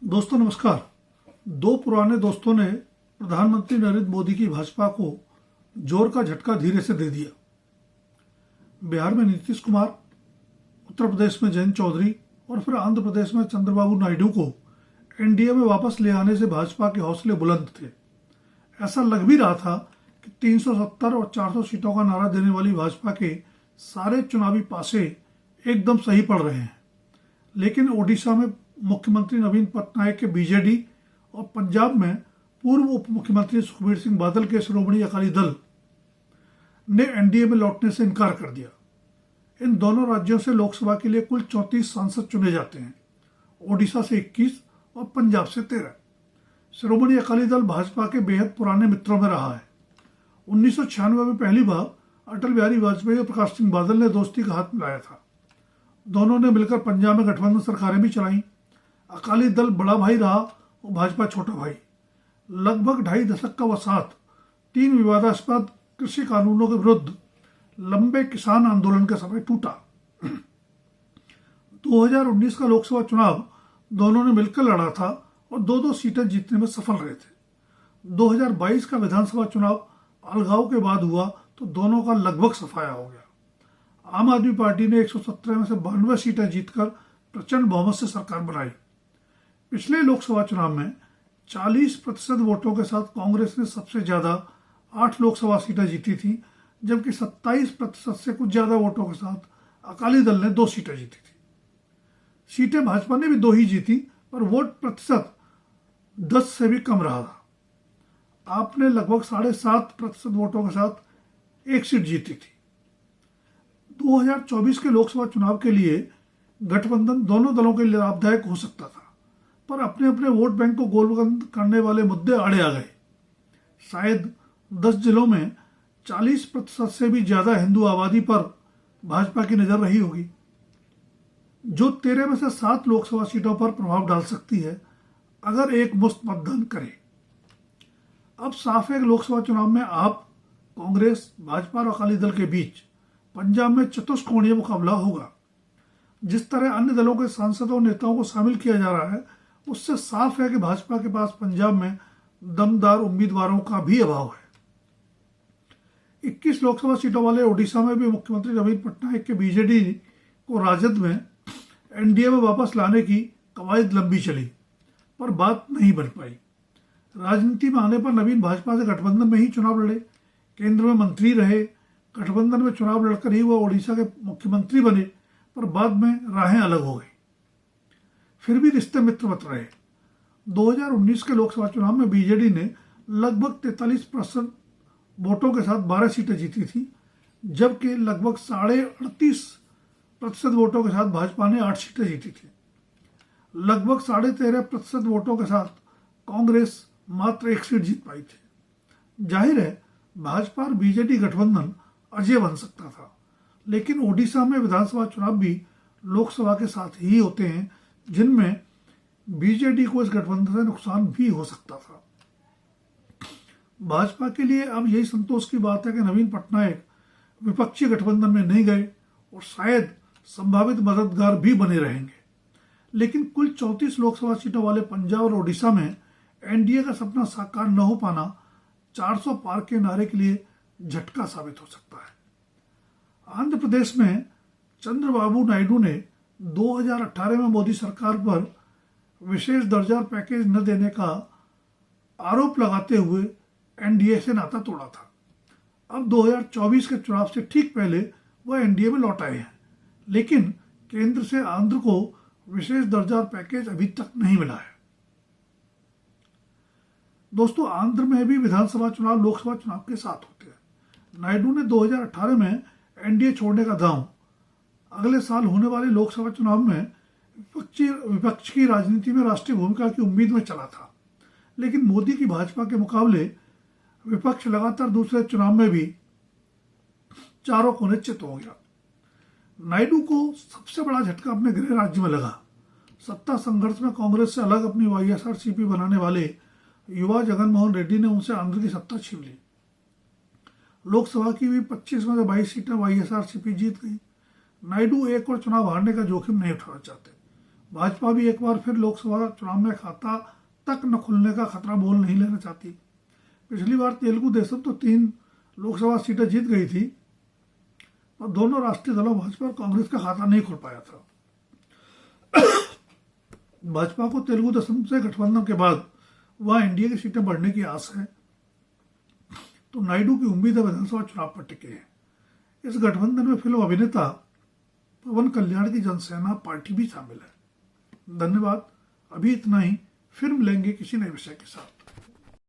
दोस्तों नमस्कार। दो पुराने दोस्तों ने प्रधानमंत्री नरेंद्र मोदी की भाजपा को जोर का झटका धीरे से दे दिया। बिहार में नीतीश कुमार, उत्तर प्रदेश में जयंत चौधरी और फिर आंध्र प्रदेश में चंद्रबाबू नायडू को एनडीए में वापस ले आने से भाजपा के हौसले बुलंद थे। ऐसा लग भी रहा था कि 370 और 400 सीटों का नारा देने वाली भाजपा के सारे चुनावी पासे एकदम सही पड़ रहे हैं। लेकिन ओडिशा में मुख्यमंत्री नवीन पटनायक के बीजेडी और पंजाब में पूर्व उप मुख्यमंत्री सुखबीर सिंह बादल के श्रोमणी अकाली दल ने एनडीए में लौटने से इनकार कर दिया। इन दोनों राज्यों से लोकसभा के लिए कुल 34 सांसद चुने जाते हैं, ओडिशा से 21 और पंजाब से 13। श्रोमणी अकाली दल भाजपा के बेहद पुराने मित्रों में रहा है। 1996 में पहली बार अटल बिहारी वाजपेयी और प्रकाश सिंह बादल ने दोस्ती का हाथ मिलाया था। दोनों ने मिलकर पंजाब में गठबंधन सरकारें भी चलाईं। अकाली दल बड़ा भाई रहा और भाजपा छोटा भाई। लगभग 2.5 दशक का वसात 3 विवादास्पद कृषि कानूनों के विरुद्ध लंबे किसान आंदोलन के समय टूटा। 2019 का लोकसभा चुनाव दोनों ने मिलकर लड़ा था और 2-2 सीटें जीतने में सफल रहे थे। 2022 का विधानसभा चुनाव अलगाव के बाद हुआ तो दोनों का लगभग सफाया हो गया। आम आदमी पार्टी ने 117 में से 92 सीटें जीतकर प्रचंड बहुमत से सरकार बनाई। पिछले लोकसभा चुनाव में 40% वोटों के साथ कांग्रेस ने सबसे ज्यादा 8 लोकसभा सीटें जीती थी, जबकि 27% से कुछ ज्यादा वोटों के साथ अकाली दल ने 2 सीटें जीती थी। सीटें भाजपा ने भी 2 ही जीती, पर वोट प्रतिशत 10 से भी कम रहा था। आपने लगभग 7.5% वोटों के साथ 1 सीट जीती थी। 2024 के लोकसभा चुनाव के लिए गठबंधन दोनों दलों के लिए लाभदायक हो सकता था, पर अपने अपने वोट बैंक को गोलबंद करने वाले मुद्दे आड़े आ गए। शायद 10 जिलों में 40% से भी ज्यादा हिंदू आबादी पर भाजपा की नजर रही होगी, जो 13 में से 7 लोकसभा सीटों पर प्रभाव डाल सकती है अगर एक मुश्त मतदान करे। अब साफ है कि लोकसभा चुनाव में आप, कांग्रेस, भाजपा और अकाली दल के बीच पंजाब में चतुष्कोणीय मुकाबला होगा। जिस तरह अन्य दलों के सांसदों और नेताओं को शामिल किया जा रहा है, उससे साफ है कि भाजपा के पास पंजाब में दमदार उम्मीदवारों का भी अभाव है। 21 लोकसभा सीटों वाले ओडिशा में भी मुख्यमंत्री नवीन पटनायक के बीजेडी को राजद में एनडीए में वापस लाने की कवायद लंबी चली, पर बात नहीं बन पाई। राजनीति में आने पर नवीन भाजपा से गठबंधन में ही चुनाव लड़े, केंद्र में मंत्री रहे, गठबंधन में चुनाव लड़कर ही वह ओडिशा के मुख्यमंत्री बने, पर बाद में राहें अलग हो गई। फिर भी रिश्ते मित्रवत रहे। 2019 के लोकसभा चुनाव में बीजेडी ने लगभग 43% वोटों के साथ 12 सीटें जीती थी, जबकि लगभग 38.5% वोटों के साथ भाजपा ने 8 सीटें जीती थी। लगभग 13.5% वोटों के साथ कांग्रेस मात्र 1 सीट जीत पाई थी। जाहिर है भाजपा और बीजेडी गठबंधन अजय बन सकता था, लेकिन ओडिशा में विधानसभा चुनाव भी लोकसभा के साथ ही होते हैं, जिनमें बीजेडी को इस गठबंधन से नुकसान भी हो सकता था। भाजपा के लिए अब यही संतोष की बात है कि नवीन पटनायक विपक्षी गठबंधन में नहीं गए और शायद संभावित मददगार भी बने रहेंगे। लेकिन कुल 34 लोकसभा सीटों वाले पंजाब और ओडिशा में एनडीए का सपना साकार न हो पाना 400 पार के नारे के लिए झटका साबित हो सकता है। आंध्र प्रदेश में चंद्रबाबू नायडू ने 2018 में मोदी सरकार पर विशेष दर्जा पैकेज न देने का आरोप लगाते हुए एनडीए से नाता तोड़ा था। अब 2024 के चुनाव से ठीक पहले वह एनडीए में लौट आए हैं, लेकिन केंद्र से आंध्र को विशेष दर्जा पैकेज अभी तक नहीं मिला है। दोस्तों, आंध्र में भी विधानसभा चुनाव लोकसभा चुनाव के साथ होते हैं। नायडू ने 2018 में एनडीए छोड़ने का दांव अगले साल होने वाले लोकसभा चुनाव में विपक्ष की राजनीति में राष्ट्रीय भूमिका की उम्मीद में चला था, लेकिन मोदी की भाजपा के मुकाबले विपक्ष लगातार दूसरे चुनाव में भी चारों कोने चित हो गया। नायडू को सबसे बड़ा झटका अपने गृह राज्य में लगा। सत्ता संघर्ष में कांग्रेस से अलग अपनी वाईएसआरसीपी बनाने वाले युवा जगनमोहन रेड्डी ने उनसे आंध्र की सत्ता छीन ली। लोकसभा की भी 25 में से 22 सीटें वाईएसआरसीपी जीत गई। नायडू एक और चुनाव हारने का जोखिम नहीं उठाना चाहते। भाजपा भी एक बार फिर लोकसभा चुनाव में खाता तक न खुलने का खतरा मोल नहीं लेना चाहती। पिछली बार तेलुगु देशम तो 3 लोकसभा सीटें जीत गई थी और दोनों राष्ट्रीय दलों भाजपा और कांग्रेस का खाता नहीं खुल पाया था। भाजपा को तेलुगु देशम से गठबंधन के बाद वह एनडीए की सीटें बढ़ने की आस है, तो नायडू की उम्मीद है विधानसभा चुनाव पर टिके हैं। इस गठबंधन में फिल्म अभिनेता पवन कल्याण की जनसेना पार्टी भी शामिल है। धन्यवाद। अभी इतना ही, फिर मिलेंगे किसी नए विषय के साथ।